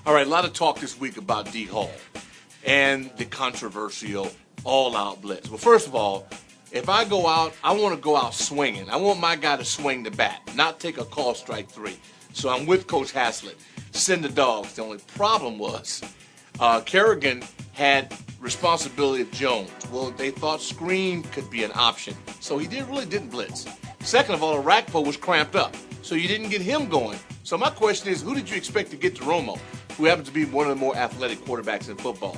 All right, a lot of talk this week about D. Hall and the controversial all-out blitz. Well, first of all, if I go out, I want to go out swinging. I want my guy to swing the bat, not take a call strike three. So I'm with Coach Haslett. Send the dogs. The only problem was Kerrigan had responsibility of Jones. Well, they thought screen could be an option, so he really didn't blitz. Second of all, Arakpo was cramped up, so you didn't get him going. So my question is, who did you expect to get to Romo, who happens to be one of the more athletic quarterbacks in football?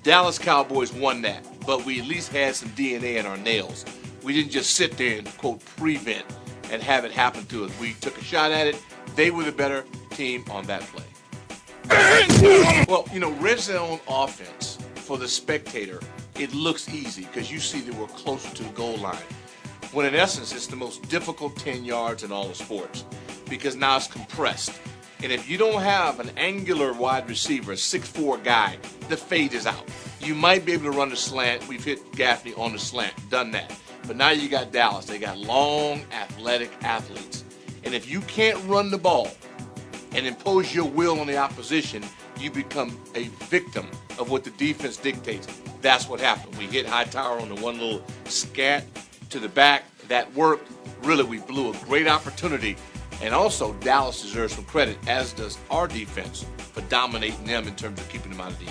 Dallas Cowboys won that, but we at least had some DNA in our nails. We didn't just sit there and, quote, prevent and have it happen to us. We took a shot at it. They were the better team on that play. Well, red zone offense, for the spectator, it looks easy because you see that we're closer to the goal line. When in essence, it's the most difficult 10 yards in all of sports because now it's compressed. And if you don't have an angular wide receiver, a 6'4" guy, the fade is out. You might be able to run the slant. We've hit Gaffney on the slant, done that. But now you got Dallas. They got long, athletic athletes. And if you can't run the ball and impose your will on the opposition, you become a victim of what the defense dictates. That's what happened. We hit Hightower on the one little scat to the back. That worked. Really, we blew a great opportunity. And also, Dallas deserves some credit, as does our defense, for dominating them in terms of keeping them out of the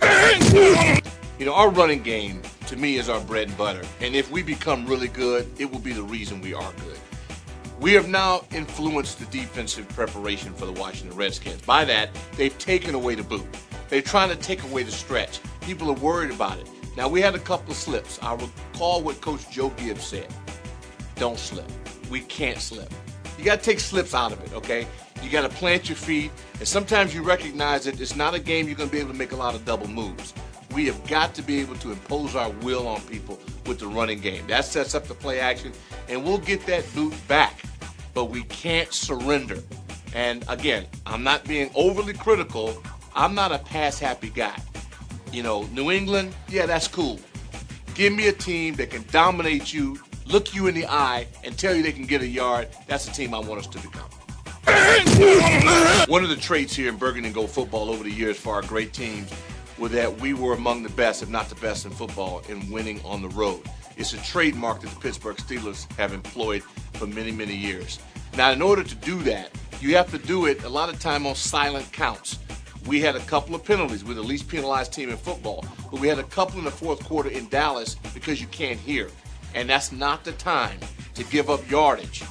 end zone. Our running game, to me, is our bread and butter. And if we become really good, it will be the reason we are good. We have now influenced the defensive preparation for the Washington Redskins. By that, they've taken away the boot. They're trying to take away the stretch. People are worried about it. Now, we had a couple of slips. I recall what Coach Joe Gibbs said. Don't slip. We can't slip. You got to take slips out of it, okay? You got to plant your feet, and sometimes you recognize that it's not a game you're going to be able to make a lot of double moves. We have got to be able to impose our will on people with the running game. That sets up the play action, and we'll get that boot back, but we can't surrender. And again, I'm not being overly critical. I'm not a pass-happy guy. New England, yeah, that's cool. Give me a team that can dominate you, look you in the eye, and tell you they can get a yard. That's the team I want us to become. One of the traits here in Burgundy and Gold football over the years for our great teams was that we were among the best, if not the best in football, in winning on the road. It's a trademark that the Pittsburgh Steelers have employed for many, many years. Now, in order to do that, you have to do it a lot of time on silent counts. We had a couple of penalties. We're the least penalized team in football, but we had a couple in the fourth quarter in Dallas because you can't hear. And that's not the time to give up yardage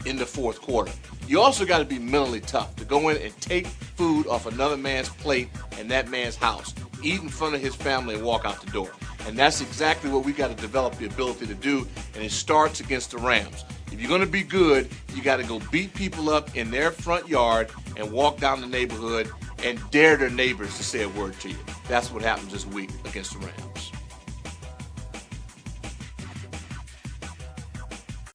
in the fourth quarter. You also got to be mentally tough to go in and take food off another man's plate in that man's house, eat in front of his family, and walk out the door. And that's exactly what we got to develop the ability to do, and it starts against the Rams. If you're going to be good, you got to go beat people up in their front yard and walk down the neighborhood and dare their neighbors to say a word to you. That's what happens this week against the Rams.